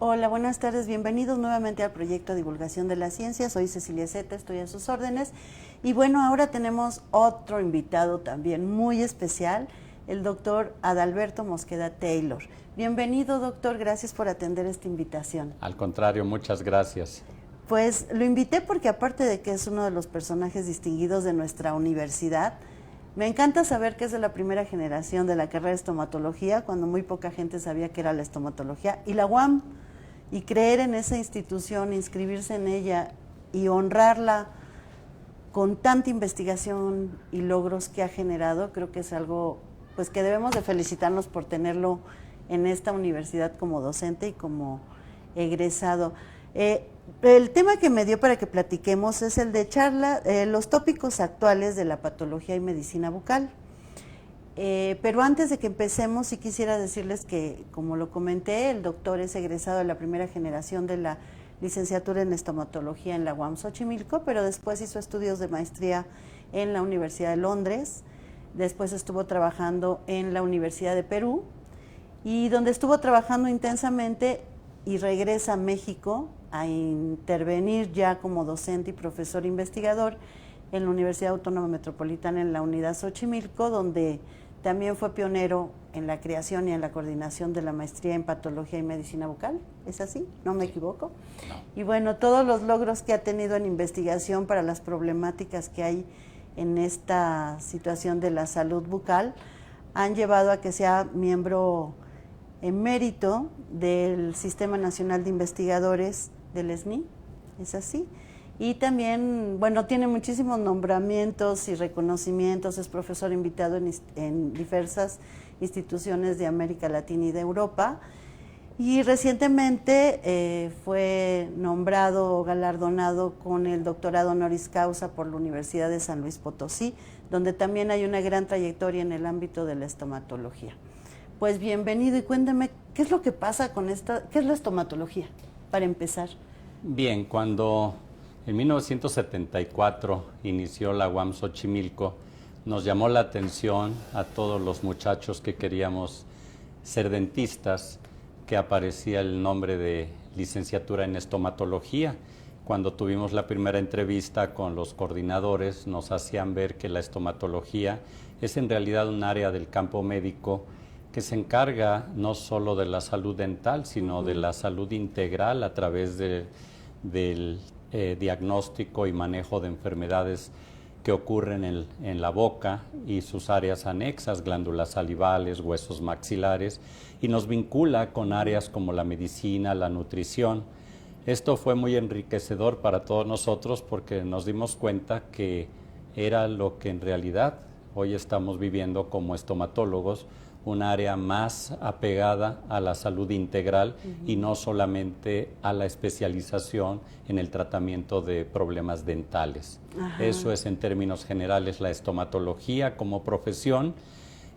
Hola, buenas tardes, bienvenidos nuevamente al proyecto Divulgación de la Ciencia. Soy Cecilia Zeta, estoy a sus órdenes. Y bueno, ahora tenemos otro invitado también muy especial, el doctor Adalberto Mosqueda Taylor. Bienvenido, doctor, gracias por atender esta invitación. Al contrario, muchas gracias. Pues lo invité porque aparte de que es uno de los personajes distinguidos de nuestra universidad, me encanta saber que es de la primera generación de la carrera de estomatología, cuando muy poca gente sabía que era la estomatología, y la UAM, y creer en esa institución, inscribirse en ella y honrarla con tanta investigación y logros que ha generado, creo que es algo pues que debemos de felicitarnos por tenerlo en esta universidad como docente y como egresado. El tema que me dio para que platiquemos es el de los tópicos actuales de la patología y medicina bucal. Pero antes de que empecemos, sí quisiera decirles que, como lo comenté, el doctor es egresado de la primera generación de la licenciatura en estomatología en la UAM Xochimilco, pero después hizo estudios de maestría en la Universidad de Londres, después estuvo trabajando en la Universidad de Perú, y donde estuvo trabajando intensamente y regresa a México a intervenir ya como docente y profesor investigador en la Universidad Autónoma Metropolitana en la Unidad Xochimilco, donde también fue pionero en la creación y en la coordinación de la maestría en patología y medicina bucal. ¿Es así? ¿No me equivoco? No. Y bueno, todos los logros que ha tenido en investigación para las problemáticas que hay en esta situación de la salud bucal han llevado a que sea miembro emérito del Sistema Nacional de Investigadores del SNI. ¿Es así? Y también, bueno, tiene muchísimos nombramientos y reconocimientos, es profesor invitado en diversas instituciones de América Latina y de Europa. Y recientemente fue nombrado o galardonado con el doctorado honoris causa por la Universidad de San Luis Potosí, donde también hay una gran trayectoria en el ámbito de la estomatología. Pues bienvenido y cuéntame, ¿qué es lo que pasa con qué es la estomatología, para empezar? Bien, cuando en 1974 inició la UAM Xochimilco, nos llamó la atención a todos los muchachos que queríamos ser dentistas, que aparecía el nombre de licenciatura en estomatología. Cuando tuvimos la primera entrevista con los coordinadores, nos hacían ver que la estomatología es en realidad un área del campo médico que se encarga no solo de la salud dental, sino de la salud integral a través del diagnóstico y manejo de enfermedades que ocurren en la boca y sus áreas anexas, glándulas salivales, huesos maxilares, y nos vincula con áreas como la medicina, la nutrición. Esto fue muy enriquecedor para todos nosotros porque nos dimos cuenta que era lo que en realidad hoy estamos viviendo como estomatólogos, un área más apegada a la salud integral y no solamente a la especialización en el tratamiento de problemas dentales. Ajá. Eso es en términos generales la estomatología como profesión,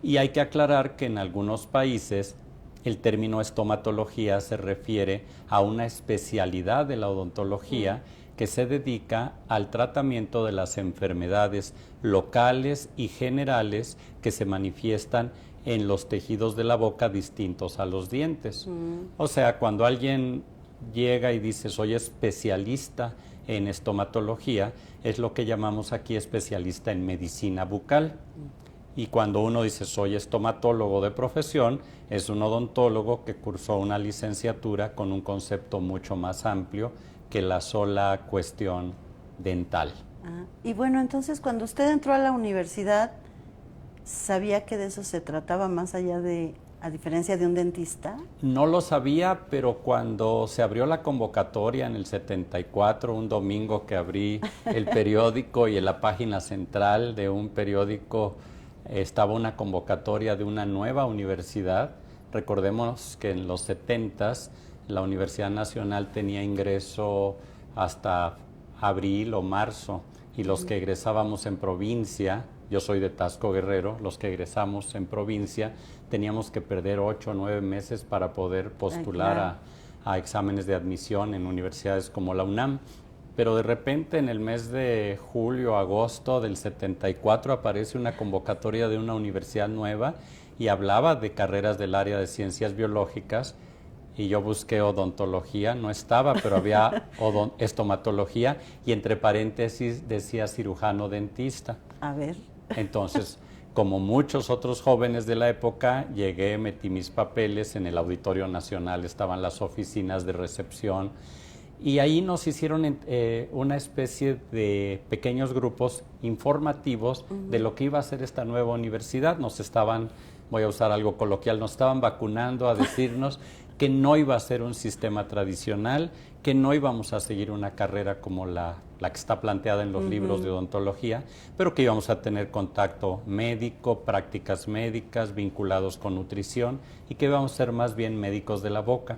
y hay que aclarar que en algunos países el término estomatología se refiere a una especialidad de la odontología que se dedica al tratamiento de las enfermedades locales y generales que se manifiestan en los tejidos de la boca distintos a los dientes. O sea, cuando alguien llega y dice soy especialista en estomatología, es lo que llamamos aquí especialista en medicina bucal. Y cuando uno dice soy estomatólogo de profesión, es un odontólogo que cursó una licenciatura con un concepto mucho más amplio que la sola cuestión dental. Y bueno, entonces cuando usted entró a la universidad, ¿sabía que de eso se trataba más allá de, a diferencia de un dentista? No lo sabía, pero cuando se abrió la convocatoria en el 74, un domingo que abrí el periódico y en la página central de un periódico estaba una convocatoria de una nueva universidad. Recordemos que en los 70s la Universidad Nacional tenía ingreso hasta abril o marzo, y los que egresábamos en provincia, yo soy de Taxco Guerrero, los que egresamos en provincia teníamos que perder 8 o 9 meses para poder postular a exámenes de admisión en universidades como la UNAM. Pero de repente en el mes de julio, agosto del 74 aparece una convocatoria de una universidad nueva y hablaba de carreras del área de ciencias biológicas, y yo busqué odontología, no estaba, pero había estomatología y entre paréntesis decía cirujano dentista. A ver. Entonces, como muchos otros jóvenes de la época, llegué, metí mis papeles en el Auditorio Nacional, estaban las oficinas de recepción y ahí nos hicieron una especie de pequeños grupos informativos de lo que iba a ser esta nueva universidad. Nos estaban, voy a usar algo coloquial, nos estaban vacunando a decirnos que no iba a ser un sistema tradicional, que no íbamos a seguir una carrera como la que está planteada en los libros de odontología, pero que íbamos a tener contacto médico, prácticas médicas vinculados con nutrición y que íbamos a ser más bien médicos de la boca.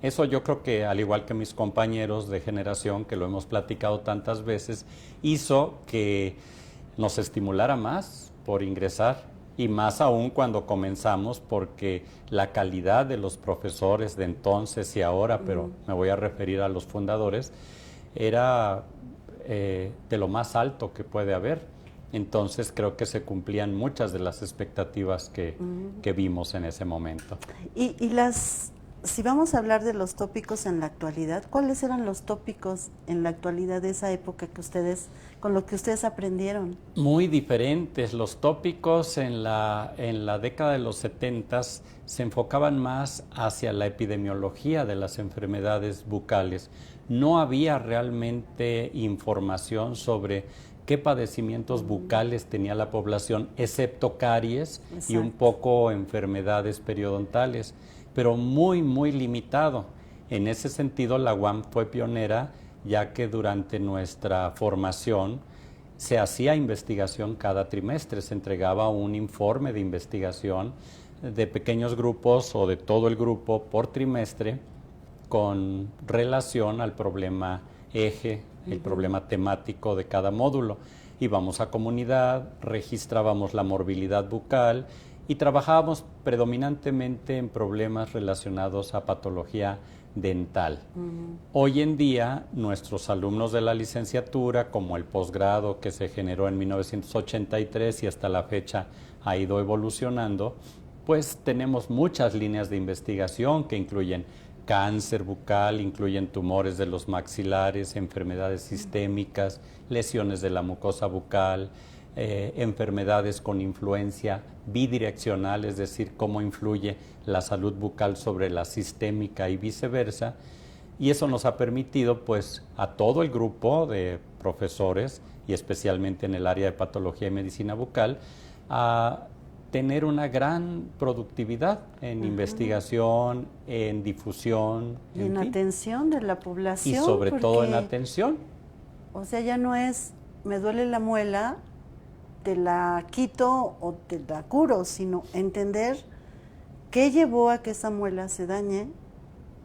Eso yo creo que, al igual que mis compañeros de generación, que lo hemos platicado tantas veces, hizo que nos estimulara más por ingresar. Y más aún cuando comenzamos, porque la calidad de los profesores de entonces y ahora, pero me voy a referir a los fundadores, era de lo más alto que puede haber. Entonces creo que se cumplían muchas de las expectativas que vimos en ese momento. Si vamos a hablar de los tópicos en la actualidad, ¿cuáles eran los tópicos en la actualidad de esa época con lo que ustedes aprendieron? Muy diferentes. Los tópicos en la década de los 70 se enfocaban más hacia la epidemiología de las enfermedades bucales. No había realmente información sobre qué padecimientos bucales tenía la población, excepto caries. Exacto. Y un poco enfermedades periodontales, pero muy, muy limitado. En ese sentido, la UAM fue pionera, ya que durante nuestra formación se hacía investigación cada trimestre, se entregaba un informe de investigación de pequeños grupos o de todo el grupo por trimestre con relación al problema eje, el problema temático de cada módulo. Íbamos a comunidad, registrábamos la morbilidad bucal y trabajábamos predominantemente en problemas relacionados a patología dental. Hoy en día, nuestros alumnos de la licenciatura, como el posgrado que se generó en 1983 y hasta la fecha ha ido evolucionando, pues tenemos muchas líneas de investigación que incluyen cáncer bucal, incluyen tumores de los maxilares, enfermedades sistémicas, lesiones de la mucosa bucal, enfermedades con influencia bidireccional, es decir, cómo influye la salud bucal sobre la sistémica y viceversa. Y eso nos ha permitido, pues, a todo el grupo de profesores, y especialmente en el área de patología y medicina bucal, a tener una gran productividad en investigación, en difusión. Y en atención de la población. Y sobre todo en atención. O sea, ya no es, me duele la muela, te la quito o te la curo, sino entender qué llevó a que esa muela se dañe,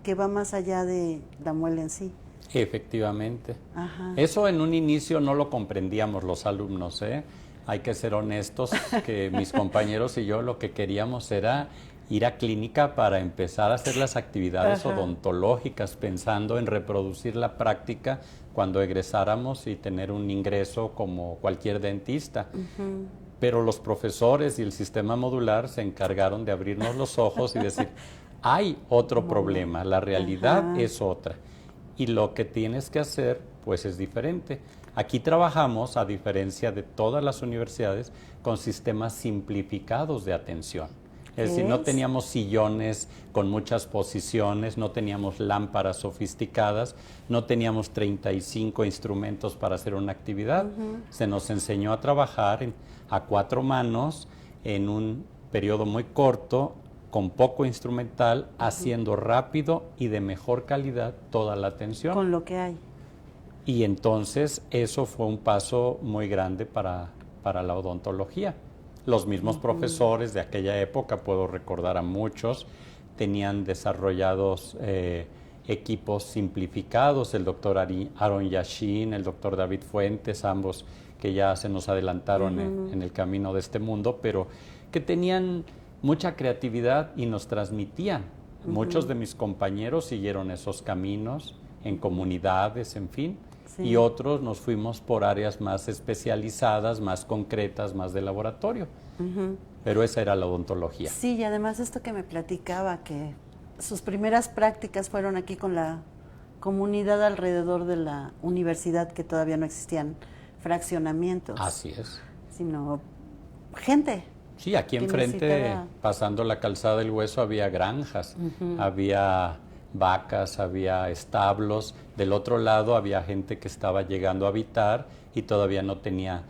que va más allá de la muela en sí. Efectivamente. Ajá. Eso en un inicio no lo comprendíamos los alumnos, ¿eh? Hay que ser honestos, que mis compañeros y yo lo que queríamos era ir a clínica para empezar a hacer las actividades odontológicas, pensando en reproducir la práctica cuando egresáramos y tener un ingreso como cualquier dentista. Pero los profesores y el sistema modular se encargaron de abrirnos los ojos y decir, hay otro problema, la realidad es otra. Y lo que tienes que hacer, pues, es diferente. Aquí trabajamos, a diferencia de todas las universidades, con sistemas simplificados de atención. Es decir, no teníamos sillones con muchas posiciones, no teníamos lámparas sofisticadas, no teníamos 35 instrumentos para hacer una actividad. Se nos enseñó a trabajar a 4 manos en un periodo muy corto, con poco instrumental, haciendo rápido y de mejor calidad toda la atención. Con lo que hay. Y entonces eso fue un paso muy grande para la odontología. Los mismos profesores de aquella época, puedo recordar a muchos, tenían desarrollados equipos simplificados, el doctor Aaron Yashin, el doctor David Fuentes, ambos que ya se nos adelantaron en el camino de este mundo, pero que tenían mucha creatividad y nos transmitían. Muchos de mis compañeros siguieron esos caminos en comunidades, en fin. Y otros nos fuimos por áreas más especializadas, más concretas, más de laboratorio. Pero esa era la odontología. Sí, y además esto que me platicaba, que sus primeras prácticas fueron aquí con la comunidad alrededor de la universidad, que todavía no existían fraccionamientos. Así es. Sino gente. Sí, aquí enfrente, pasando la calzada del Hueso, había granjas, había vacas, había establos. Del otro lado había gente que estaba llegando a habitar y todavía no tenía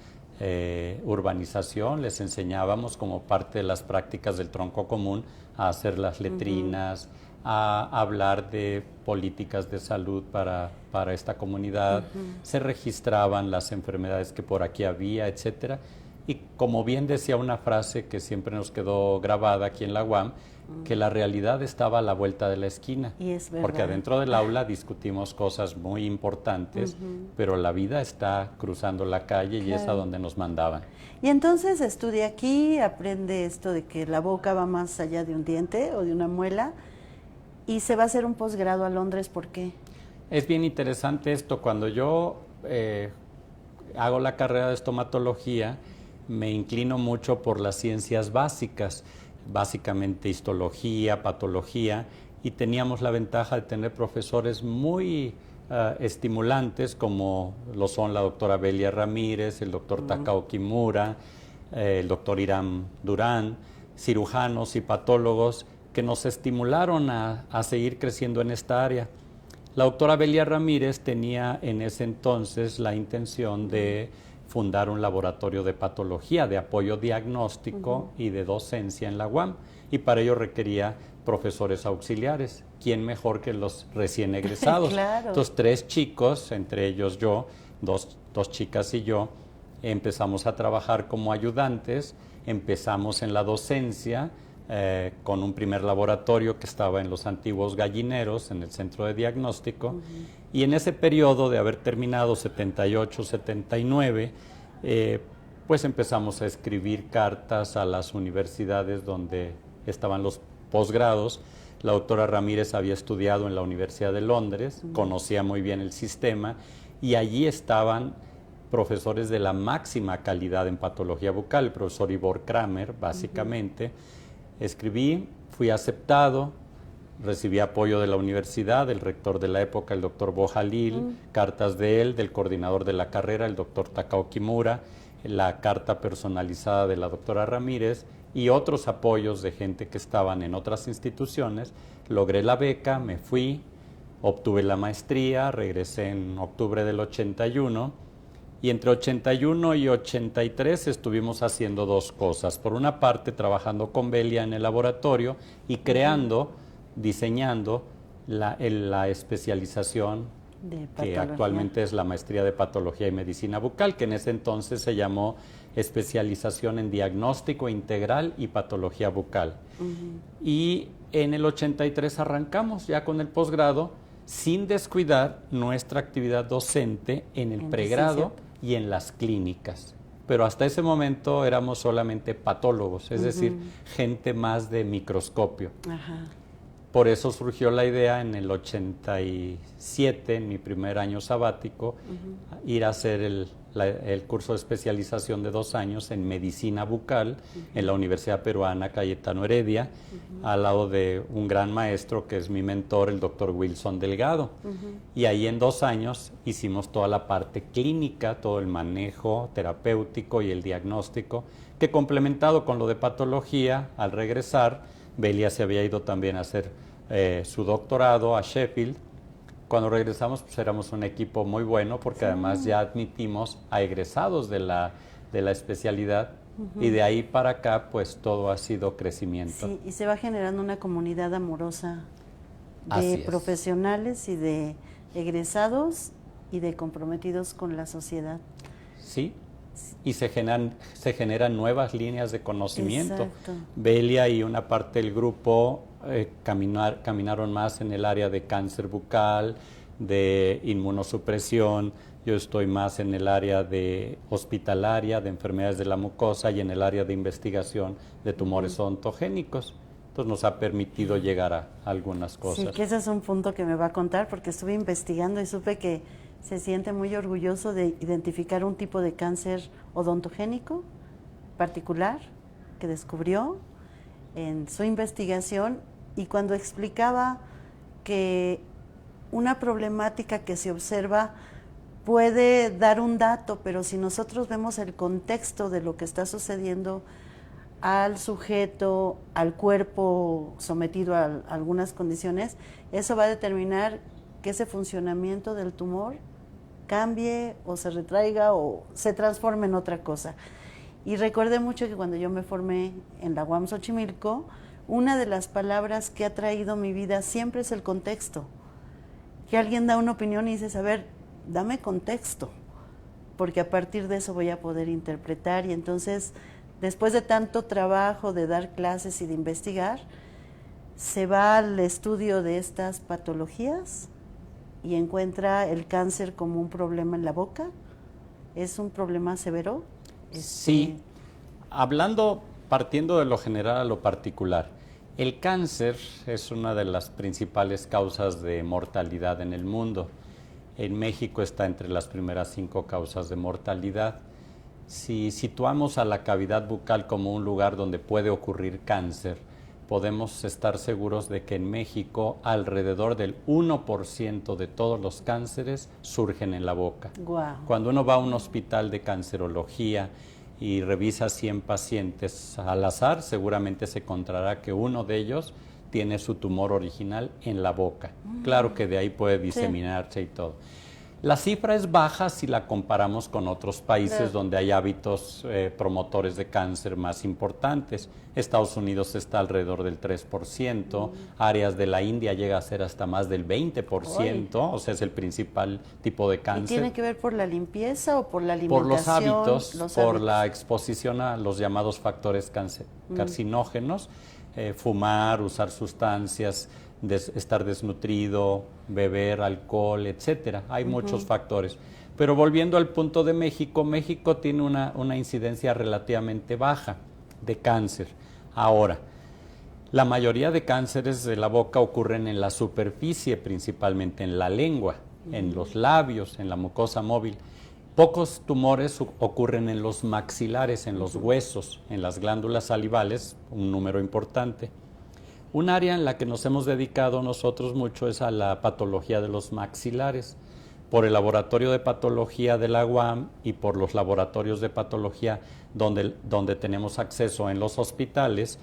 urbanización. Les enseñábamos como parte de las prácticas del tronco común a hacer las letrinas, a hablar de políticas de salud para esta comunidad. Se registraban las enfermedades que por aquí había, etcétera. Y como bien decía una frase que siempre nos quedó grabada aquí en la UAM, que la realidad estaba a la vuelta de la esquina. Y es verdad. Porque adentro del aula discutimos cosas muy importantes, pero la vida está cruzando la calle y es a donde nos mandaban. Y entonces estudia aquí, aprende esto de que la boca va más allá de un diente o de una muela, y se va a hacer un posgrado a Londres. ¿Por qué? Es bien interesante esto. Cuando yo hago la carrera de estomatología, me inclino mucho por las ciencias básicas, básicamente histología, patología, y teníamos la ventaja de tener profesores muy estimulantes, como lo son la doctora Belia Ramírez, el doctor Takao Kimura, el doctor Irán Durán, cirujanos y patólogos que nos estimularon a seguir creciendo en esta área. La doctora Belia Ramírez tenía en ese entonces la intención de fundar un laboratorio de patología, de apoyo diagnóstico y de docencia en la UAM, y para ello requería profesores auxiliares. ¿Quién mejor que los recién egresados? Claro. Entonces, 3 chicos, entre ellos yo, dos chicas y yo, empezamos a trabajar como ayudantes, empezamos en la docencia, con un primer laboratorio que estaba en los antiguos gallineros, en el centro de diagnóstico, y en ese periodo de haber terminado 78, 79, pues empezamos a escribir cartas a las universidades donde estaban los posgrados. La doctora Ramírez había estudiado en la Universidad de Londres, conocía muy bien el sistema, y allí estaban profesores de la máxima calidad en patología bucal, el profesor Ivor Kramer, básicamente. Escribí, fui aceptado, recibí apoyo de la universidad, del rector de la época, el doctor Bojalil, cartas de él, del coordinador de la carrera, el doctor Takao Kimura, la carta personalizada de la doctora Ramírez y otros apoyos de gente que estaban en otras instituciones. Logré la beca, me fui, obtuve la maestría, regresé en octubre del 81. Y entre 81 y 83 estuvimos haciendo 2 cosas. Por una parte, trabajando con Belia en el laboratorio y creando, diseñando la especialización que actualmente es la maestría de patología y medicina bucal, que en ese entonces se llamó especialización en diagnóstico integral y patología bucal. Y en el 83 arrancamos ya con el posgrado, sin descuidar nuestra actividad docente en el pregrado y en las clínicas. Pero hasta ese momento éramos solamente patólogos, es decir, gente más de microscopio. Por eso surgió la idea en el 87, en mi primer año sabático, ir a hacer el curso de especialización de 2 años en medicina bucal en la Universidad Peruana Cayetano Heredia, al lado de un gran maestro que es mi mentor, el doctor Wilson Delgado. Y ahí en 2 años hicimos toda la parte clínica, todo el manejo terapéutico y el diagnóstico, que complementado con lo de patología, al regresar, Belia se había ido también a hacer su doctorado a Sheffield. Cuando regresamos, pues éramos un equipo muy bueno, porque además ya admitimos a egresados de la especialidad, y de ahí para acá, pues todo ha sido crecimiento. Sí, y se va generando una comunidad amorosa de profesionales y de egresados y de comprometidos con la sociedad. Sí. Y se generan nuevas líneas de conocimiento. Exacto. Belia y una parte del grupo caminaron más en el área de cáncer bucal, de inmunosupresión. Yo estoy más en el área de hospitalaria, de enfermedades de la mucosa, y en el área de investigación de tumores odontogénicos. Entonces nos ha permitido llegar a algunas cosas. Sí, que ese es un punto que me va a contar, porque estuve investigando y supe que se siente muy orgulloso de identificar un tipo de cáncer odontogénico particular que descubrió en su investigación y cuando explicaba que una problemática que se observa puede dar un dato, pero si nosotros vemos el contexto de lo que está sucediendo al sujeto, al cuerpo sometido a algunas condiciones, eso va a determinar que ese funcionamiento del tumor cambie o se retraiga o se transforme en otra cosa. Y recordé mucho que cuando yo me formé en la UAM Xochimilco, una de las palabras que ha traído mi vida siempre es el contexto. Que alguien da una opinión y dices, a ver, dame contexto, porque a partir de eso voy a poder interpretar. Y entonces, después de tanto trabajo de dar clases y de investigar, se va al estudio de estas patologías y encuentra el cáncer como un problema en la boca. ¿Es un problema severo? Sí, partiendo de lo general a lo particular, el cáncer es una de las principales causas de mortalidad en el mundo. En México está entre las primeras 5 causas de mortalidad. Si situamos a la cavidad bucal como un lugar donde puede ocurrir cáncer, podemos estar seguros de que en México alrededor del 1% de todos los cánceres surgen en la boca. Wow. Cuando uno va a un hospital de cancerología y revisa 100 pacientes al azar, seguramente se encontrará que uno de ellos tiene su tumor original en la boca. Claro que de ahí puede diseminarse y todo. La cifra es baja si la comparamos con otros países donde hay hábitos promotores de cáncer más importantes. Estados Unidos está alrededor del 3%, áreas de la India llega a ser hasta más del 20%, o sea, es el principal tipo de cáncer. ¿Y tiene que ver por la limpieza o por la alimentación? Por los hábitos, por la exposición a los llamados factores carcinógenos, fumar, usar sustancias, estar desnutrido, beber alcohol, etcétera. Hay muchos factores. Pero volviendo al punto de México, México tiene una incidencia relativamente baja de cáncer. Ahora, la mayoría de cánceres de la boca ocurren en la superficie, principalmente en la lengua, en los labios, en la mucosa móvil. Pocos tumores ocurren en los maxilares, en los huesos, en las glándulas salivales, un número importante. Un área en la que nos hemos dedicado nosotros mucho es a la patología de los maxilares. Por el laboratorio de patología de la UAM y por los laboratorios de patología donde tenemos acceso en los hospitales,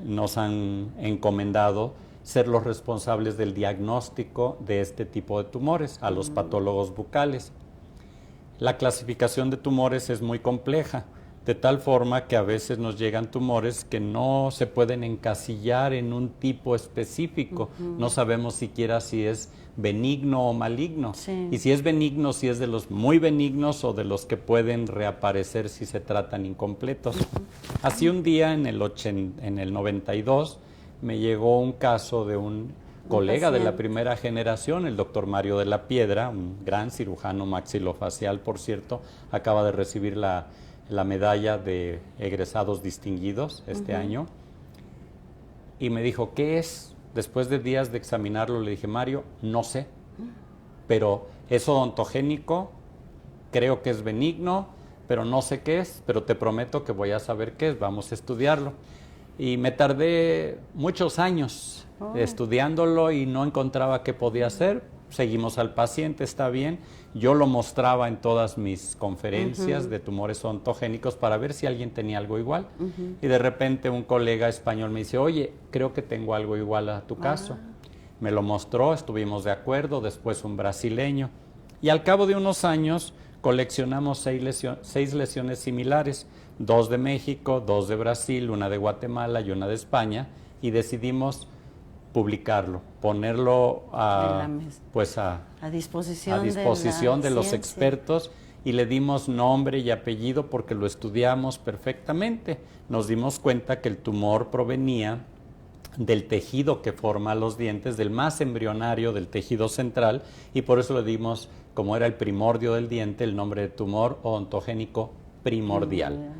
nos han encomendado ser los responsables del diagnóstico de este tipo de tumores a los patólogos bucales. La clasificación de tumores es muy compleja, de tal forma que a veces nos llegan tumores que no se pueden encasillar en un tipo específico. No sabemos siquiera si es benigno o maligno. Sí. Y si es benigno, si es de los muy benignos o de los que pueden reaparecer si se tratan incompletos. Así un día en el 92 me llegó un caso de un colega de la primera generación, el doctor Mario de la Piedra, un gran cirujano maxilofacial, por cierto, acaba de recibir la medalla de egresados distinguidos este año, y me dijo, ¿qué es? Después de días de examinarlo le dije, Mario, no sé, pero es odontogénico, creo que es benigno, pero no sé qué es, pero te prometo que voy a saber qué es, vamos a estudiarlo. Y me tardé muchos años estudiándolo y no encontraba qué podía hacer. Seguimos al paciente, está bien. Yo lo mostraba en todas mis conferencias de tumores odontogénicos para ver si alguien tenía algo igual. Y de repente un colega español me dice, oye, creo que tengo algo igual a tu caso. Me lo mostró, estuvimos de acuerdo, después un brasileño. Y al cabo de unos años coleccionamos 6 lesiones similares, 2 de México, 2 de Brasil, una de Guatemala y una de España, y decidimos publicarlo, ponerlo a disposición de los expertos, y le dimos nombre y apellido porque lo estudiamos perfectamente. Nos dimos cuenta que el tumor provenía del tejido que forma los dientes, del más embrionario del tejido central, y por eso le dimos, como era el primordio del diente, el nombre de tumor odontogénico primordial.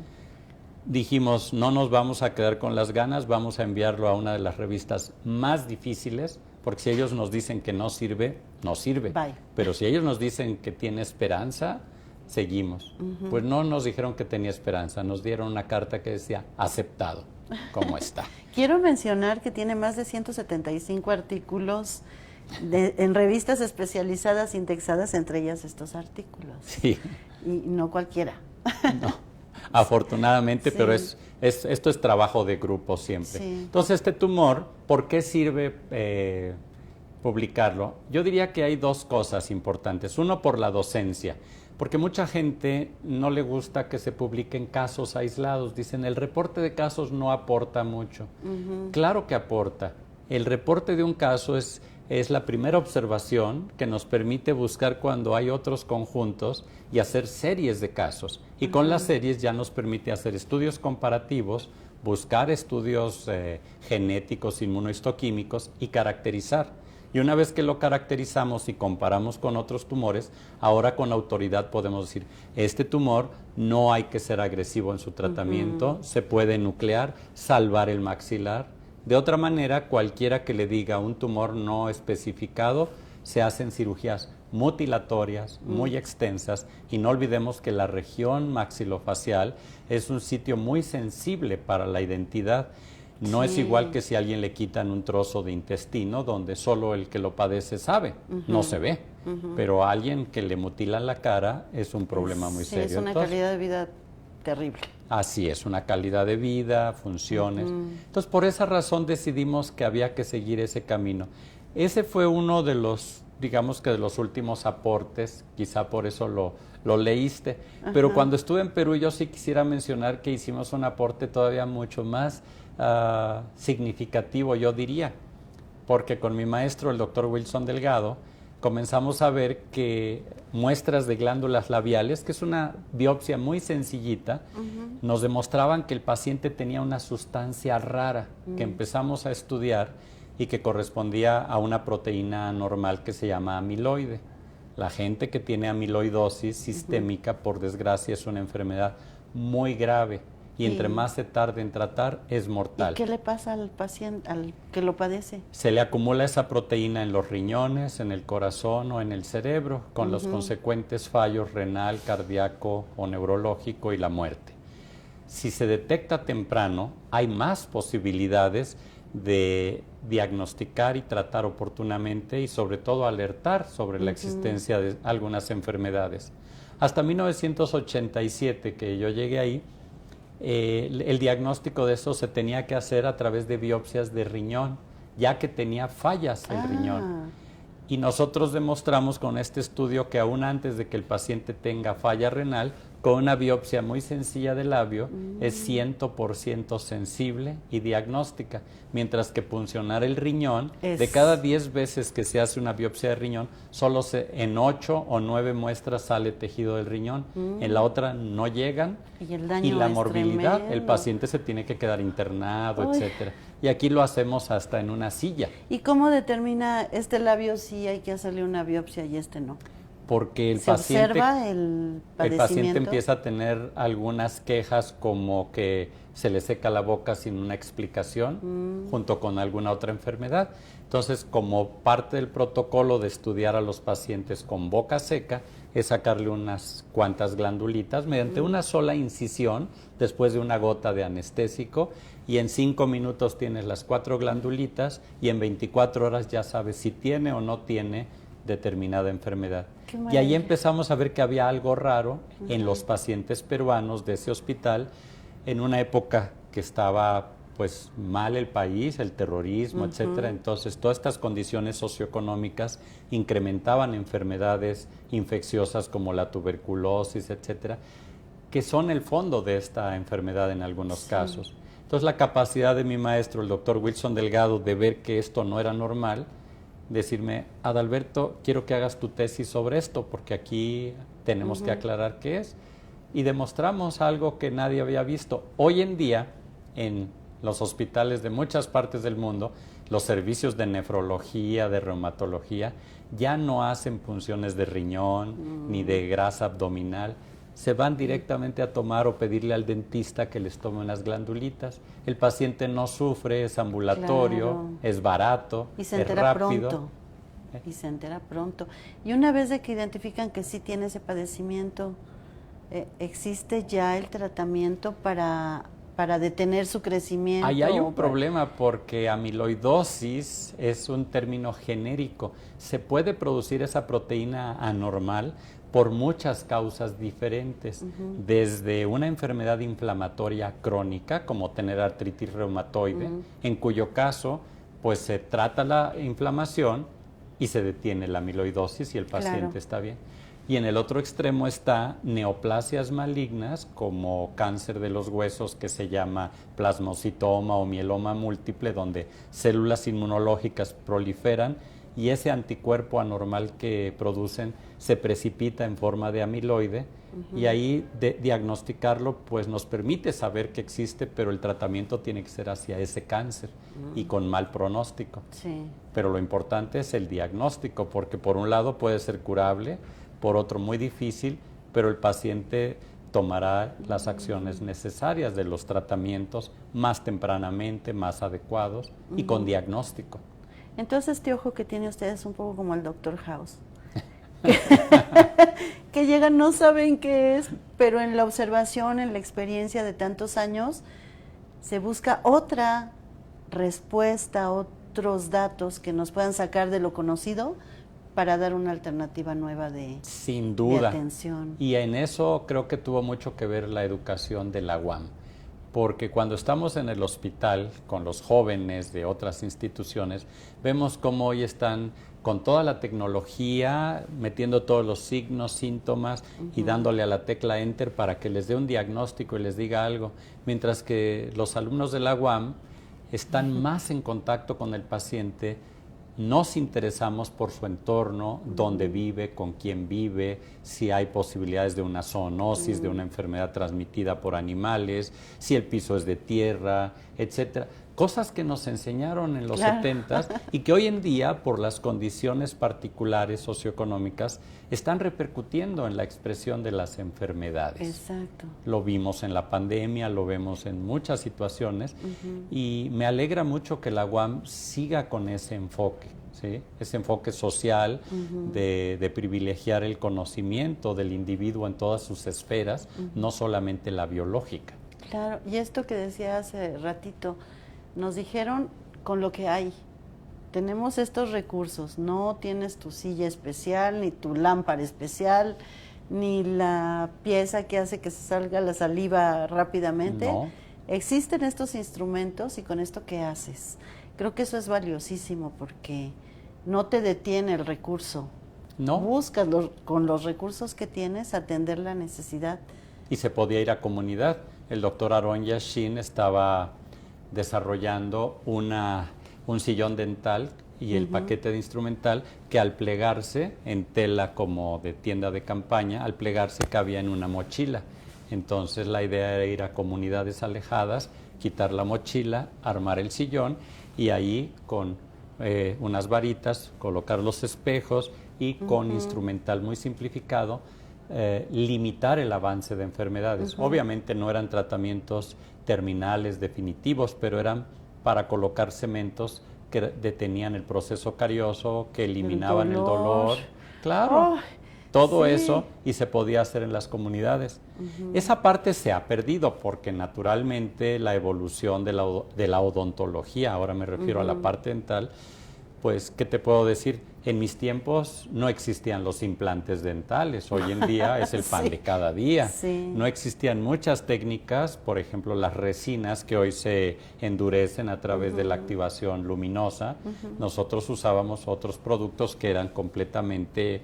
Dijimos, no nos vamos a quedar con las ganas, vamos a enviarlo a una de las revistas más difíciles, porque si ellos nos dicen que no sirve, no sirve. Bye. Pero si ellos nos dicen que tiene esperanza, seguimos. Pues no nos dijeron que tenía esperanza, nos dieron una carta que decía aceptado. cómo está. Quiero mencionar que tiene más de 175 artículos en revistas especializadas indexadas, entre ellas estos artículos. Sí. Y no cualquiera. No, afortunadamente, Sí. pero esto es trabajo de grupo siempre. Sí. Entonces, este tumor, ¿por qué sirve publicarlo? Yo diría que hay dos cosas importantes. Uno, por la docencia, porque mucha gente no le gusta que se publiquen casos aislados. Dicen, el reporte de casos no aporta mucho. Claro que aporta. El reporte de un caso es la primera observación que nos permite buscar cuando hay otros conjuntos y hacer series de casos. Y con las series ya nos permite hacer estudios comparativos, buscar estudios genéticos, inmunohistoquímicos y caracterizar. Y una vez que lo caracterizamos y comparamos con otros tumores, ahora con autoridad podemos decir, este tumor no hay que ser agresivo en su tratamiento, se puede nuclear, salvar el maxilar. De otra manera, cualquiera que le diga un tumor no especificado, se hacen cirugías mutilatorias, muy extensas, y no olvidemos que la región maxilofacial es un sitio muy sensible para la identidad. No es igual que si a alguien le quitan un trozo de intestino, donde solo el que lo padece sabe, no se ve, pero a alguien que le mutilan la cara es un problema muy serio. Es una calidad de vida terrible. Así es, una calidad de vida, funciones. Entonces, por esa razón decidimos que había que seguir ese camino. Ese fue uno de los, digamos que de los últimos aportes, quizá por eso lo leíste. Pero cuando estuve en Perú, yo sí quisiera mencionar que hicimos un aporte todavía mucho más significativo, yo diría, porque con mi maestro, el doctor Wilson Delgado, comenzamos a ver que muestras de glándulas labiales, que es una biopsia muy sencillita, nos demostraban que el paciente tenía una sustancia rara que empezamos a estudiar y que correspondía a una proteína normal que se llama amiloide. La gente que tiene amiloidosis sistémica, por desgracia, es una enfermedad muy grave y entre más se tarde en tratar, es mortal. ¿Y qué le pasa al paciente, al que lo padece? Se le acumula esa proteína en los riñones, en el corazón o en el cerebro, con los consecuentes fallos renal, cardíaco o neurológico y la muerte. Si se detecta temprano, hay más posibilidades de diagnosticar y tratar oportunamente y sobre todo alertar sobre la existencia de algunas enfermedades. Hasta 1987, que yo llegué ahí, el diagnóstico de eso se tenía que hacer a través de biopsias de riñón, ya que tenía fallas el riñón. Y nosotros demostramos con este estudio que aún antes de que el paciente tenga falla renal, con una biopsia muy sencilla del labio, es 100% sensible y diagnóstica, mientras que puncionar el riñón, de cada 10 veces que se hace una biopsia de riñón, solo en 8 o 9 muestras sale tejido del riñón, en la otra no llegan, Y la morbilidad, tremendo. el paciente se tiene que quedar internado, etcétera. Y aquí lo hacemos hasta en una silla. ¿Y cómo determina este labio si hay que hacerle una biopsia y este no? Porque el ¿Se paciente, observa el padecimiento? el paciente empieza a tener algunas quejas como que se le seca la boca sin una explicación, junto con alguna otra enfermedad. Entonces, como parte del protocolo de estudiar a los pacientes con boca seca, es sacarle unas cuantas glandulitas mediante una sola incisión, después de una gota de anestésico, y en 5 minutos tienes las 4 glandulitas y en 24 horas ya sabes si tiene o no tiene determinada enfermedad. Y ahí empezamos a ver que había algo raro en los pacientes peruanos de ese hospital, en una época que estaba pues mal el país, el terrorismo, etcétera. Entonces, todas estas condiciones socioeconómicas incrementaban enfermedades infecciosas como la tuberculosis, etcétera, que son el fondo de esta enfermedad en algunos casos. Entonces, la capacidad de mi maestro, el doctor Wilson Delgado, de ver que esto no era normal, decirme, Adalberto, quiero que hagas tu tesis sobre esto, porque aquí tenemos que aclarar qué es. Y demostramos algo que nadie había visto. Hoy en día, en los hospitales de muchas partes del mundo, los servicios de nefrología, de reumatología, ya no hacen punciones de riñón ni de grasa abdominal. Se van directamente a tomar o pedirle al dentista que les tome unas glandulitas. El paciente no sufre, es ambulatorio, es barato, y se es entera rápido. pronto. Y se entera pronto. Y una vez de que identifican que sí tiene ese padecimiento, ¿existe ya el tratamiento para para detener su crecimiento. Ahí hay un problema porque amiloidosis es un término genérico. Se puede producir esa proteína anormal por muchas causas diferentes, desde una enfermedad inflamatoria crónica, como tener artritis reumatoide, en cuyo caso pues se trata la inflamación y se detiene la amiloidosis y el paciente está bien. Y en el otro extremo está neoplasias malignas, como cáncer de los huesos que se llama plasmocitoma o mieloma múltiple, donde células inmunológicas proliferan y ese anticuerpo anormal que producen se precipita en forma de amiloide y ahí diagnosticarlo pues nos permite saber que existe, pero el tratamiento tiene que ser hacia ese cáncer y con mal pronóstico. Sí. Pero lo importante es el diagnóstico, porque por un lado puede ser curable, por otro muy difícil, pero el paciente tomará las acciones necesarias de los tratamientos más tempranamente, más adecuados y con diagnóstico. Entonces este ojo que tiene usted es un poco como el Dr. House. Que llegan, no saben qué es, pero en la observación, en la experiencia de tantos años, se busca otra respuesta, otros datos que nos puedan sacar de lo conocido para dar una alternativa nueva Sin duda. de atención. Y en eso creo que tuvo mucho que ver la educación de la UAM, porque cuando estamos en el hospital con los jóvenes de otras instituciones, vemos cómo hoy están con toda la tecnología, metiendo todos los signos, síntomas y dándole a la tecla Enter para que les dé un diagnóstico y les diga algo, mientras que los alumnos de la UAM están más en contacto con el paciente. Nos interesamos por su entorno, dónde vive, con quién vive, si hay posibilidades de una zoonosis, de una enfermedad transmitida por animales, si el piso es de tierra, etcétera. Cosas que nos enseñaron en los 70s y que hoy en día, por las condiciones particulares socioeconómicas, están repercutiendo en la expresión de las enfermedades. Exacto. Lo vimos en la pandemia, lo vemos en muchas situaciones y me alegra mucho que la UAM siga con ese enfoque, ¿sí? Ese enfoque social de privilegiar el conocimiento del individuo en todas sus esferas, no solamente la biológica. Claro, y esto que decía hace ratito, nos dijeron con lo que hay. Tenemos estos recursos, no tienes tu silla especial, ni tu lámpara especial, ni la pieza que hace que se salga la saliva rápidamente. No. Existen estos instrumentos y con esto, ¿qué haces? Creo que eso es valiosísimo porque no te detiene el recurso. No. Buscas con los recursos que tienes atender la necesidad. Y se podía ir a comunidad. El doctor Aaron Yashin estaba desarrollando un sillón dental y el paquete de instrumental que al plegarse en tela como de tienda de campaña, al plegarse cabía en una mochila. Entonces la idea era ir a comunidades alejadas, quitar la mochila, armar el sillón y ahí con unas varitas colocar los espejos y con instrumental muy simplificado limitar el avance de enfermedades. Obviamente no eran tratamientos terminales definitivos, pero eran para colocar cementos que detenían el proceso carioso, que eliminaban el dolor. Claro, todo eso, y se podía hacer en las comunidades. Esa parte se ha perdido porque naturalmente la evolución de la odontología, ahora me refiero a la parte dental, pues, ¿qué te puedo decir? En mis tiempos no existían los implantes dentales, hoy en día es el pan de cada día. No existían muchas técnicas, por ejemplo, las resinas que hoy se endurecen a través de la activación luminosa. Nosotros usábamos otros productos que eran completamente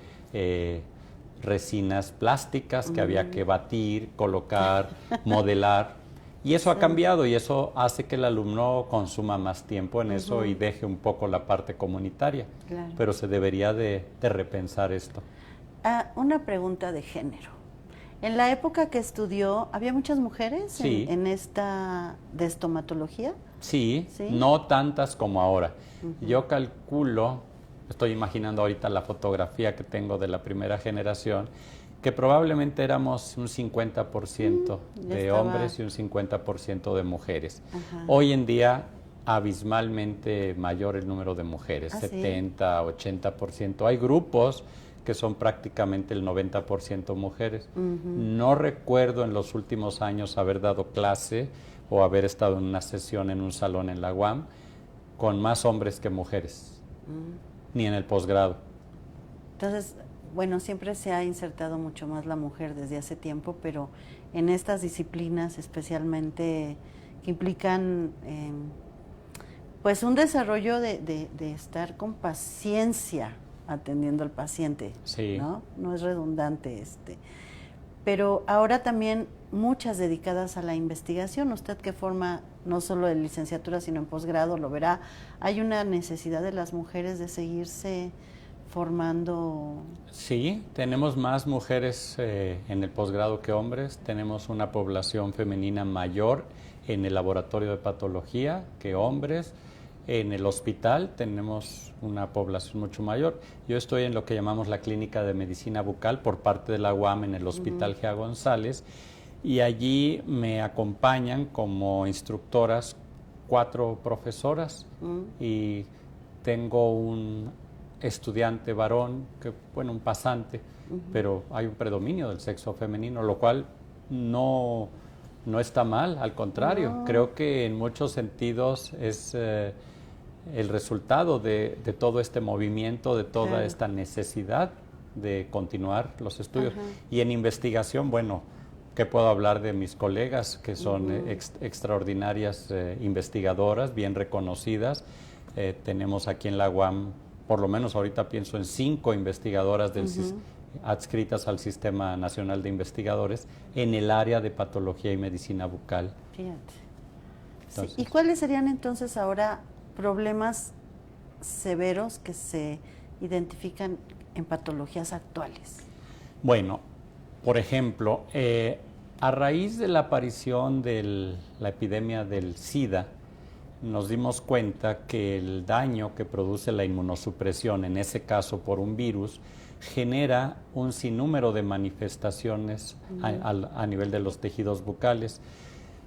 resinas plásticas que había que batir, colocar, modelar. Y eso ha cambiado y eso hace que el alumno consuma más tiempo en eso y deje un poco la parte comunitaria. Claro. Pero se debería de repensar esto. Una pregunta de género. En la época que estudió, ¿había muchas mujeres en esta de estomatología? Sí, no tantas como ahora. Yo calculo, estoy imaginando ahorita la fotografía que tengo de la primera generación, que probablemente éramos un 50% de hombres y un 50% de mujeres. Hoy en día, abismalmente mayor el número de mujeres, 70, 80%. Hay grupos que son prácticamente el 90% mujeres. No recuerdo en los últimos años haber dado clase o haber estado en una sesión en un salón en la UAM con más hombres que mujeres, ni en el posgrado. Entonces, bueno, siempre se ha insertado mucho más la mujer desde hace tiempo, pero en estas disciplinas especialmente que implican pues un desarrollo de estar con paciencia atendiendo al paciente, sí. ¿no? No es redundante pero ahora también muchas dedicadas a la investigación. Usted que forma no solo en licenciatura sino en posgrado lo verá, hay una necesidad de las mujeres de seguirse formando. Sí, tenemos más mujeres en el posgrado que hombres, tenemos una población femenina mayor en el laboratorio de patología que hombres. En el hospital tenemos una población mucho mayor. Yo estoy en lo que llamamos la clínica de medicina bucal por parte de la UAM en el Hospital Gea González, y allí me acompañan como instructoras 4 profesoras y tengo un estudiante varón, un pasante, pero hay un predominio del sexo femenino, lo cual no está mal, al contrario, creo que en muchos sentidos es el resultado de todo este movimiento, de toda esta necesidad de continuar los estudios. Y en investigación, bueno, ¿qué puedo hablar de mis colegas que son extraordinarias investigadoras, bien reconocidas? Tenemos aquí en la UAM, por lo menos ahorita pienso en 5 investigadoras adscritas al Sistema Nacional de Investigadores en el área de patología y medicina bucal. Fíjate. Entonces, sí. ¿Y cuáles serían entonces ahora problemas severos que se identifican en patologías actuales? Bueno, por ejemplo, a raíz de la aparición de la epidemia del SIDA, nos dimos cuenta que el daño que produce la inmunosupresión, en ese caso por un virus, genera un sinnúmero de manifestaciones a nivel de los tejidos bucales.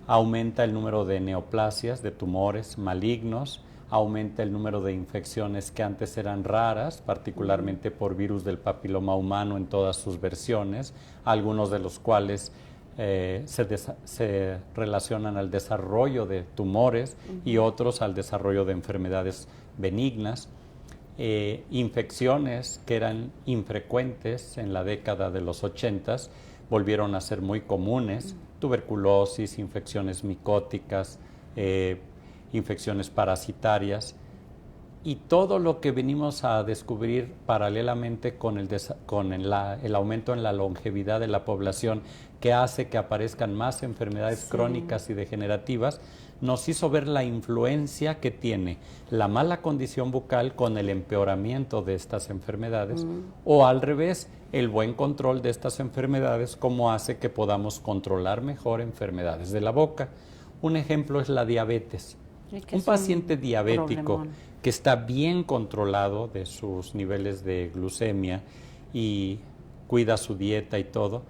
Aumenta el número de neoplasias, de tumores malignos, aumenta el número de infecciones que antes eran raras, particularmente por virus del papiloma humano en todas sus versiones, algunos de los cuales se relacionan al desarrollo de tumores y otros al desarrollo de enfermedades benignas. Infecciones que eran infrecuentes en la década de los 80s volvieron a ser muy comunes, tuberculosis, infecciones micóticas, infecciones parasitarias, y todo lo que venimos a descubrir paralelamente con el aumento en la longevidad de la población, que hace que aparezcan más enfermedades crónicas y degenerativas, nos hizo ver la influencia que tiene la mala condición bucal con el empeoramiento de estas enfermedades, o al revés, el buen control de estas enfermedades, como hace que podamos controlar mejor enfermedades de la boca. Un ejemplo es la diabetes. Un paciente diabético que está bien controlado de sus niveles de glucemia y cuida su dieta y todo,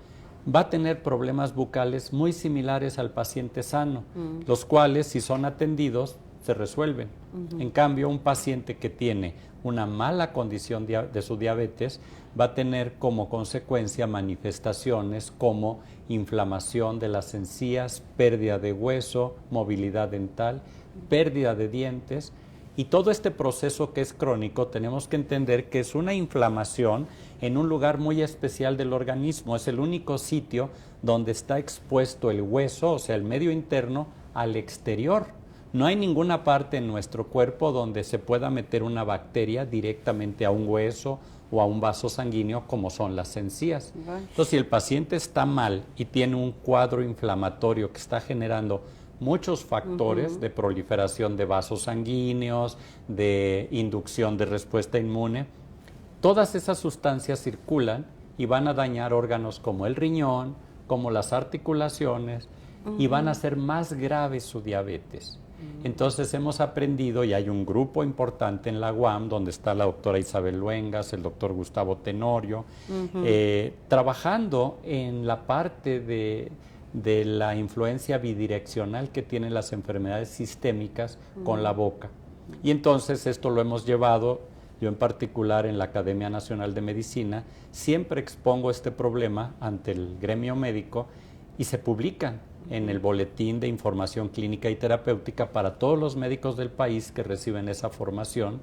va a tener problemas bucales muy similares al paciente sano, los cuales, si son atendidos, se resuelven. En cambio, un paciente que tiene una mala condición de su diabetes va a tener como consecuencia manifestaciones como inflamación de las encías, pérdida de hueso, movilidad dental, pérdida de dientes. Y todo este proceso que es crónico tenemos que entender que es una inflamación en un lugar muy especial del organismo. Es el único sitio donde está expuesto el hueso, o sea, el medio interno, al exterior. No hay ninguna parte en nuestro cuerpo donde se pueda meter una bacteria directamente a un hueso o a un vaso sanguíneo, como son las encías. Entonces, si el paciente está mal y tiene un cuadro inflamatorio que está generando muchos factores de proliferación de vasos sanguíneos, de inducción de respuesta inmune, todas esas sustancias circulan y van a dañar órganos como el riñón, como las articulaciones, y van a hacer más grave su diabetes. Entonces hemos aprendido, y hay un grupo importante en la UAM, donde está la doctora Isabel Luengas, el doctor Gustavo Tenorio, trabajando en la parte de la influencia bidireccional que tienen las enfermedades sistémicas con la boca. Y entonces esto lo hemos llevado, yo en particular en la Academia Nacional de Medicina, siempre expongo este problema ante el gremio médico y se publican. en el boletín de información clínica y terapéutica para todos los médicos del país que reciben esa formación,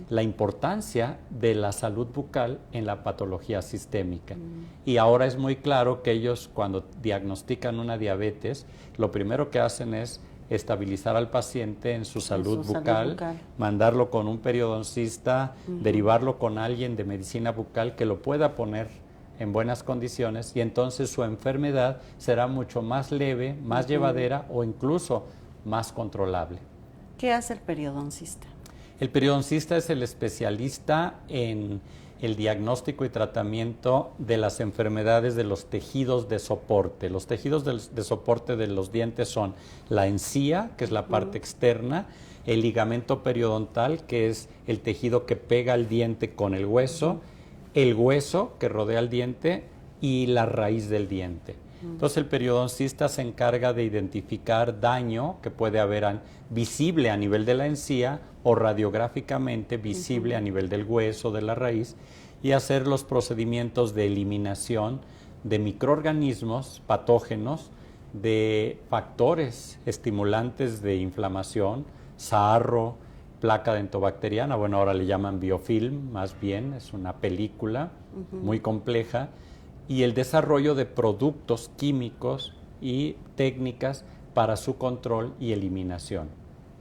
la importancia de la salud bucal en la patología sistémica. Y ahora es muy claro que ellos, cuando diagnostican una diabetes, lo primero que hacen es estabilizar al paciente en su salud bucal, mandarlo con un periodoncista, derivarlo con alguien de medicina bucal que lo pueda poner en buenas condiciones, y entonces su enfermedad será mucho más leve, más llevadera o incluso más controlable. ¿Qué hace el periodoncista? El periodoncista es el especialista en el diagnóstico y tratamiento de las enfermedades de los tejidos de soporte. Los tejidos de soporte de los dientes son la encía, que es la parte externa, el ligamento periodontal, que es el tejido que pega el diente con el hueso, el hueso que rodea el diente y la raíz del diente. Entonces el periodoncista se encarga de identificar daño que puede haber visible a nivel de la encía o radiográficamente visible a nivel del hueso, de la raíz, y hacer los procedimientos de eliminación de microorganismos patógenos, de factores estimulantes de inflamación, sarro, placa dentobacteriana, bueno, ahora le llaman biofilm, más bien, es una película muy compleja, y el desarrollo de productos químicos y técnicas para su control y eliminación.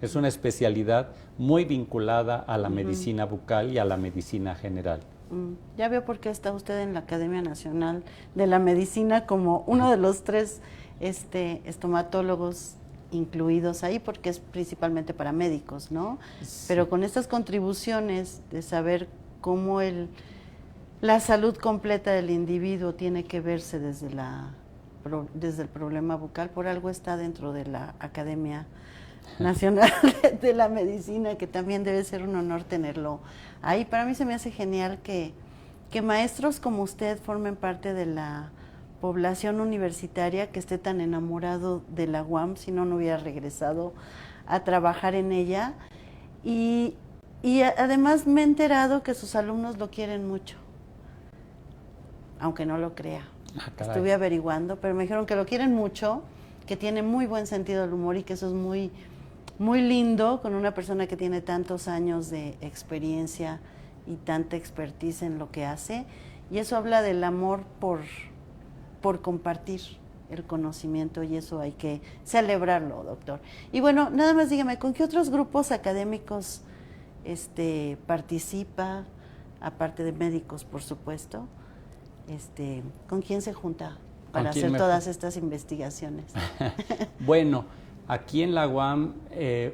Es una especialidad muy vinculada a la medicina bucal y a la medicina general. Ya veo por qué está usted en la Academia Nacional de la Medicina como uno de los 3 estomatólogos incluidos ahí, porque es principalmente para médicos, ¿no? Sí. Pero con estas contribuciones de saber cómo la salud completa del individuo tiene que verse desde el problema bucal, por algo está dentro de la Academia Nacional de la Medicina, que también debe ser un honor tenerlo ahí. Para mí se me hace genial que maestros como usted formen parte de la población universitaria, que esté tan enamorado de la UAM, si no hubiera regresado a trabajar en ella. Y además me he enterado que sus alumnos lo quieren mucho, aunque no lo crea. Estuve averiguando, pero me dijeron que lo quieren mucho, que tiene muy buen sentido del humor y que eso es muy, muy lindo con una persona que tiene tantos años de experiencia y tanta expertise en lo que hace. Y eso habla del amor por compartir el conocimiento, y eso hay que celebrarlo, doctor. Y bueno, nada más dígame, ¿con qué otros grupos académicos participa, aparte de médicos, por supuesto? ¿Con quién se junta para hacer todas estas investigaciones? Bueno, aquí en la UAM,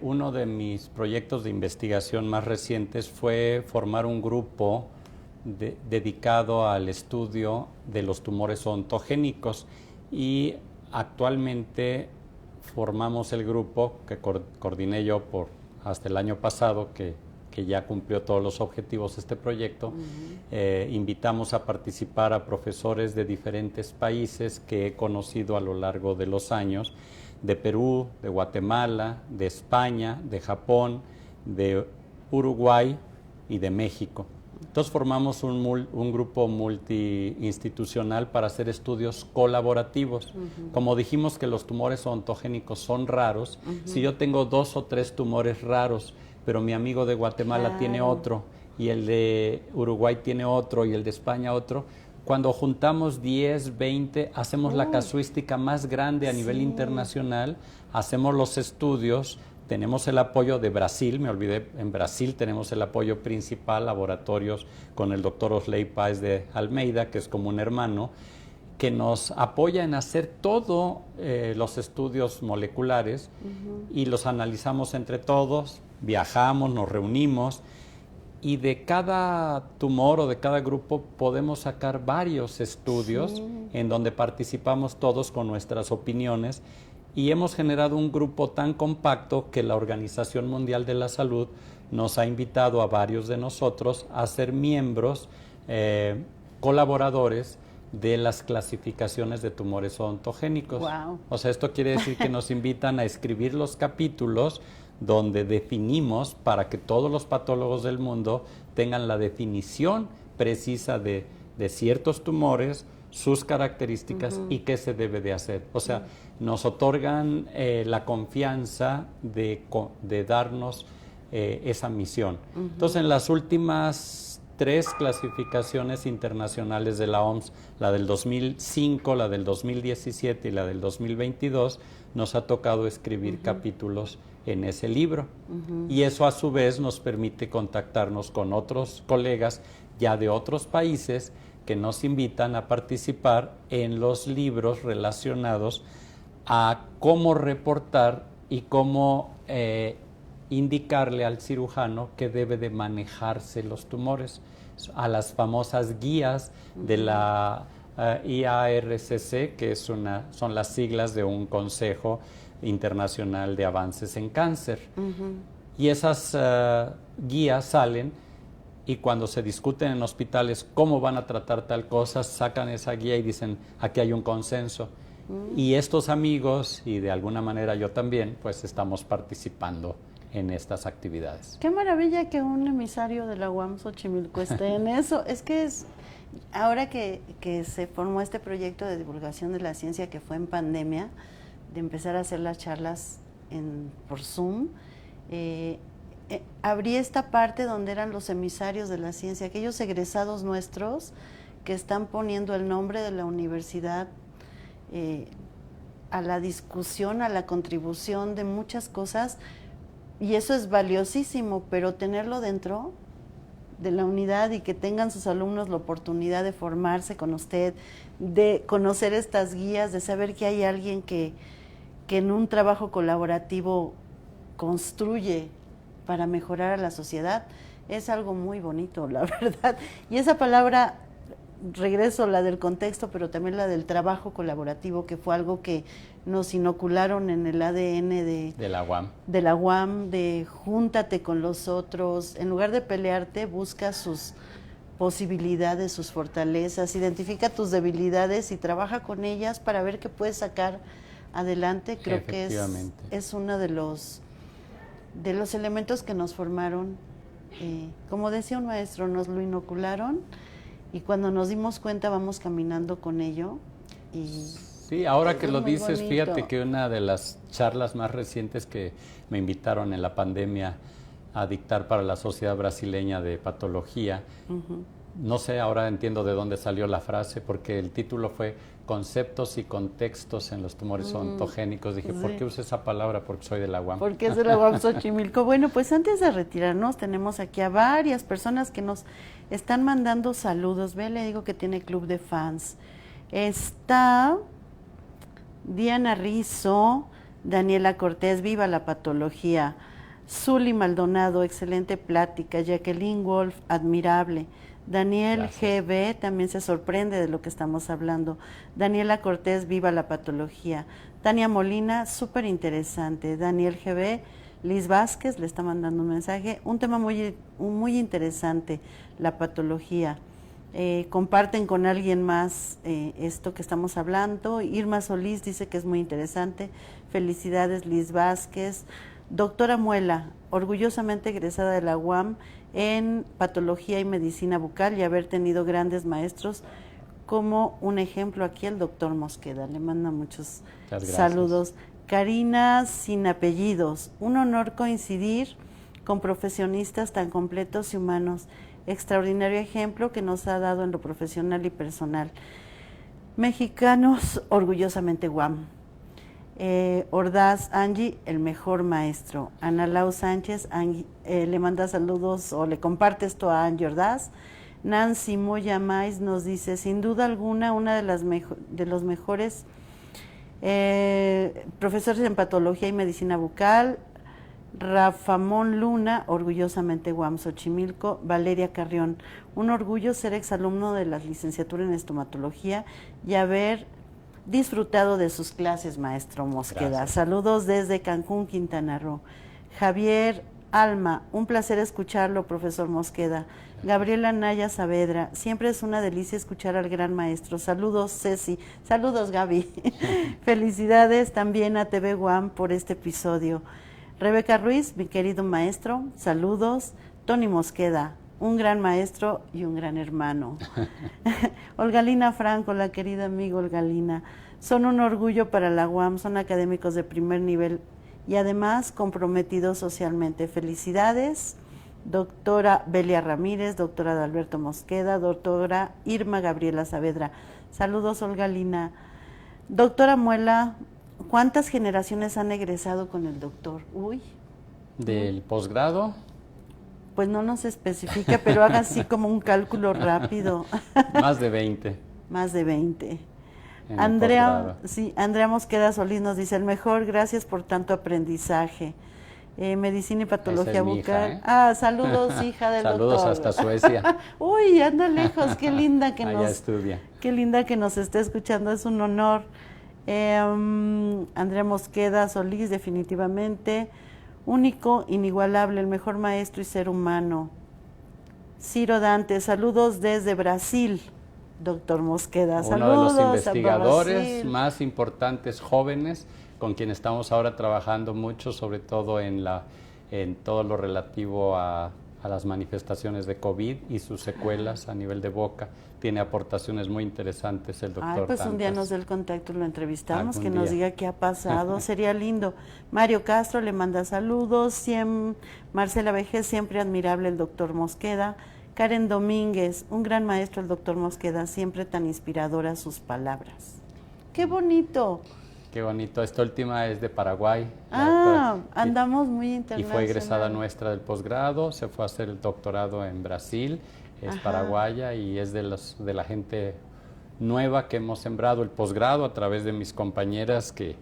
uno de mis proyectos de investigación más recientes fue formar un grupo dedicado al estudio de los tumores ontogénicos, y actualmente formamos el grupo que coordiné yo hasta el año pasado, que ya cumplió todos los objetivos de este proyecto. Invitamos a participar a profesores de diferentes países que he conocido a lo largo de los años, de Perú, de Guatemala, de España, de Japón, de Uruguay y de México. Entonces formamos un grupo multiinstitucional para hacer estudios colaborativos. Como dijimos que los tumores ontogénicos son raros, si yo tengo 2 o 3 tumores raros, pero mi amigo de Guatemala tiene otro, y el de Uruguay tiene otro, y el de España otro, cuando juntamos 10, 20, hacemos la casuística más grande a nivel internacional, hacemos los estudios. Tenemos el apoyo de Brasil, me olvidé, en Brasil tenemos el apoyo principal, laboratorios con el doctor Osley Páez de Almeida, que es como un hermano, que nos apoya en hacer todos los estudios moleculares, y los analizamos entre todos, viajamos, nos reunimos, y de cada tumor o de cada grupo podemos sacar varios estudios en donde participamos todos con nuestras opiniones. Y hemos generado un grupo tan compacto que la Organización Mundial de la Salud nos ha invitado a varios de nosotros a ser miembros, colaboradores de las clasificaciones de tumores ontogénicos. Wow. O sea, esto quiere decir que nos invitan a escribir los capítulos donde definimos, para que todos los patólogos del mundo tengan la definición precisa de ciertos tumores, sus características y qué se debe de hacer. O sea, nos otorgan la confianza de darnos esa misión. Entonces, en las últimas 3 clasificaciones internacionales de la OMS, la del 2005, la del 2017 y la del 2022, nos ha tocado escribir capítulos en ese libro. Y eso a su vez nos permite contactarnos con otros colegas ya de otros países que nos invitan a participar en los libros relacionados a cómo reportar y cómo indicarle al cirujano que debe de manejarse los tumores, a las famosas guías de la IARCC, que son las siglas de un Consejo Internacional de Avances en Cáncer. Y esas guías salen, y cuando se discuten en hospitales cómo van a tratar tal cosa, sacan esa guía y dicen, aquí hay un consenso. Y estos amigos, y de alguna manera yo también, pues estamos participando en estas actividades. Qué maravilla que un emisario de la UAM Xochimilco esté en eso. Es que ahora que se formó este proyecto de divulgación de la ciencia, que fue en pandemia, de empezar a hacer las charlas por Zoom, abrí esta parte donde eran los emisarios de la ciencia, aquellos egresados nuestros que están poniendo el nombre de la universidad a la discusión, a la contribución de muchas cosas, y eso es valiosísimo, pero tenerlo dentro de la unidad y que tengan sus alumnos la oportunidad de formarse con usted, de conocer estas guías, de saber que hay alguien que en un trabajo colaborativo construye para mejorar a la sociedad, es algo muy bonito, la verdad. Y esa palabra, regreso, la del contexto, pero también la del trabajo colaborativo, que fue algo que nos inocularon en el ADN de la UAM. De la UAM, de júntate con los otros, en lugar de pelearte, busca sus posibilidades, sus fortalezas, identifica tus debilidades y trabaja con ellas para ver qué puedes sacar adelante. Creo que es uno de los elementos que nos formaron. Como decía un maestro, nos lo inocularon, y cuando nos dimos cuenta vamos caminando con ello. Y sí, ahora que lo dices, bonito. fíjate que una de las charlas más recientes que me invitaron en la pandemia a dictar para la Sociedad Brasileña de Patología, no sé, ahora entiendo de dónde salió la frase, porque el título fue Conceptos y contextos en los tumores ontogénicos. Dije, ¿por qué uso esa palabra? Porque soy de la UAM. Porque es de la UAM Xochimilco. Bueno, pues antes de retirarnos, tenemos aquí a varias personas que nos están mandando saludos. Ve, le digo que tiene club de fans. Está Diana Rizzo, Daniela Cortés, viva la patología. Zuli Maldonado, excelente plática. Jacqueline Wolf, admirable. Daniel GB también se sorprende de lo que estamos hablando. Daniela Cortés, viva la patología. Tania Molina, súper interesante. Daniel GB, Liz Vázquez le está mandando un mensaje. Un tema muy interesante, la patología. Comparten con alguien más esto que estamos hablando. Irma Solís dice que es muy interesante. Felicidades, Liz Vázquez. Doctora Muela, orgullosamente egresada de la UAM en patología y medicina bucal, y haber tenido grandes maestros como un ejemplo aquí el doctor Mosqueda. Le manda muchos saludos. Karina sin apellidos, un honor coincidir con profesionistas tan completos y humanos. Extraordinario ejemplo que nos ha dado en lo profesional y personal. Mexicanos, orgullosamente UAM. Ordaz Angie, el mejor maestro. Ana Lau Sánchez, le manda saludos o le comparte esto a Angie Ordaz. Nancy Moya Mais nos dice, sin duda alguna, una de los mejores profesores en patología y medicina bucal. Rafamón Luna, orgullosamente UAM Xochimilco. Valeria Carrión, un orgullo ser exalumno de la licenciatura en estomatología y haber disfrutado de sus clases, maestro Mosqueda. Gracias. Saludos desde Cancún, Quintana Roo. Javier Alma, un placer escucharlo, profesor Mosqueda. Gabriela Naya Saavedra, siempre es una delicia escuchar al gran maestro. Saludos, Ceci. Saludos, Gaby. Felicidades también a TV UAM por este episodio. Rebeca Ruiz, mi querido maestro, saludos. Tony Mosqueda, un gran maestro y un gran hermano. Olgalina Franco, la querida amiga Olgalina, son un orgullo para la UAM, son académicos de primer nivel y además comprometidos socialmente. Felicidades, doctora Belia Ramírez, doctora Adalberto Mosqueda, doctora Irma Gabriela Saavedra. Saludos, Olgalina. Doctora Muela, ¿cuántas generaciones han egresado con el doctor? Del posgrado. Pues no nos especifica, pero haga así como un cálculo rápido. Más de 20. Más de 20. Andrea Mosqueda Solís nos dice, el mejor, gracias por tanto aprendizaje. Medicina y patología bucal. Saludos, hija del saludos doctor. Hasta Suecia. Uy, anda lejos, qué linda que Allá estudia. Qué linda que nos esté escuchando, es un honor. Andrea Mosqueda Solís, definitivamente. Único, inigualable, el mejor maestro y ser humano. Ciro Dante, saludos desde Brasil, doctor Mosqueda. Saludos. Uno de los investigadores más importantes jóvenes con quien estamos ahora trabajando mucho, sobre todo en todo lo relativo a las manifestaciones de COVID y sus secuelas a nivel de boca. Tiene aportaciones muy interesantes el doctor pues Dantas. Un día nos dé el contacto, lo entrevistamos, que nos día. diga qué ha pasado, sería lindo. Mario Castro le manda saludos, Marcela Vejez, siempre admirable el doctor Mosqueda. Karen Domínguez, un gran maestro el doctor Mosqueda, siempre tan inspiradoras sus palabras. ¡Qué bonito! Qué bonito. Esta última es de Paraguay. Andamos muy internacionales. Y fue egresada nuestra del posgrado, se fue a hacer el doctorado en Brasil, es paraguaya y es de la gente nueva que hemos sembrado el posgrado a través de mis compañeras que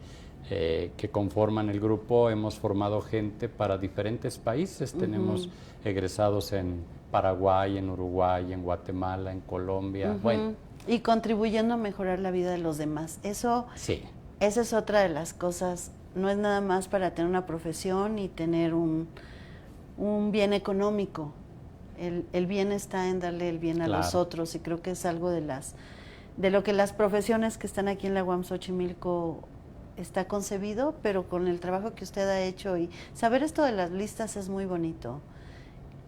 conforman el grupo. Hemos formado gente para diferentes países. Tenemos egresados en Paraguay, en Uruguay, en Guatemala, en Colombia. Bueno. Y contribuyendo a mejorar la vida de los demás. Eso, sí. Esa es otra de las cosas. No es nada más para tener una profesión y tener un bien económico. El bien está en darle el bien a los otros, y creo que es algo de lo que las profesiones que están aquí en la UAM Xochimilco está concebido, pero con el trabajo que usted ha hecho y saber esto de las listas es muy bonito.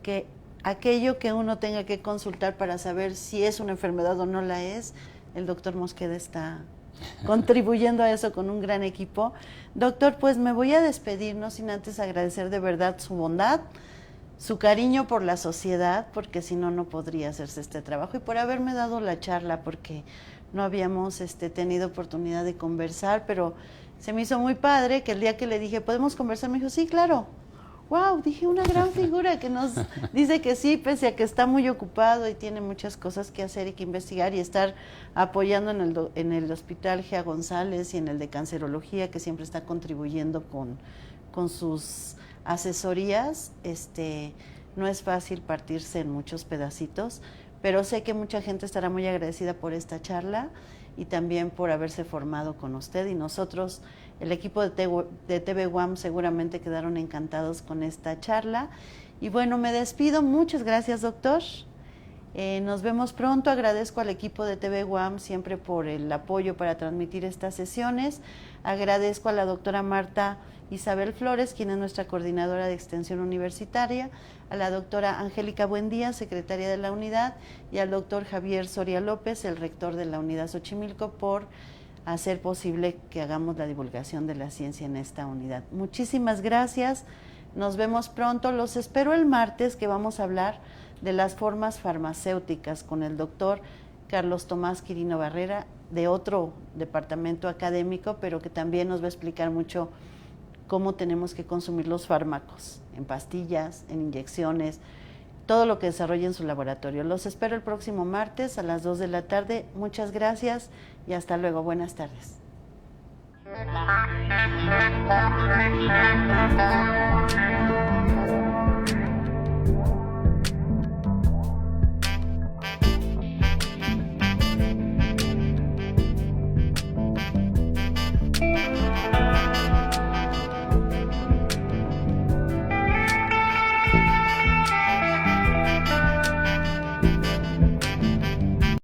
Que aquello que uno tenga que consultar para saber si es una enfermedad o no la es, el doctor Mosqueda está contribuyendo a eso con un gran equipo. Doctor, pues me voy a despedir, no sin antes agradecer de verdad su bondad, su cariño por la sociedad, porque si no, no podría hacerse este trabajo, y por haberme dado la charla, porque no habíamos tenido oportunidad de conversar, pero se me hizo muy padre que el día que le dije, ¿podemos conversar? Me dijo, sí, claro. Wow, dije, una gran figura que nos dice que sí, pese a que está muy ocupado y tiene muchas cosas que hacer y que investigar y estar apoyando en el Hospital Gea González y en el de Cancerología, que siempre está contribuyendo con sus asesorías. No es fácil partirse en muchos pedacitos, pero sé que mucha gente estará muy agradecida por esta charla y también por haberse formado con usted, y nosotros, el equipo de TV UAM, seguramente quedaron encantados con esta charla. Y bueno, me despido. Muchas gracias, doctor. Nos vemos pronto. Agradezco al equipo de TV UAM siempre por el apoyo para transmitir estas sesiones. Agradezco a la doctora Marta Isabel Flores, quien es nuestra coordinadora de extensión universitaria, a la doctora Angélica Buendía, secretaria de la unidad, y al doctor Javier Soria López, el rector de la unidad Xochimilco, por hacer posible que hagamos la divulgación de la ciencia en esta unidad. Muchísimas gracias. Nos vemos pronto. Los espero el martes, que vamos a hablar de las formas farmacéuticas con el doctor Carlos Tomás Quirino Barrera, de otro departamento académico, pero que también nos va a explicar mucho cómo tenemos que consumir los fármacos, en pastillas, en inyecciones, todo lo que desarrolla en su laboratorio. Los espero el próximo martes a las 2 de la tarde. Muchas gracias y hasta luego. Buenas tardes.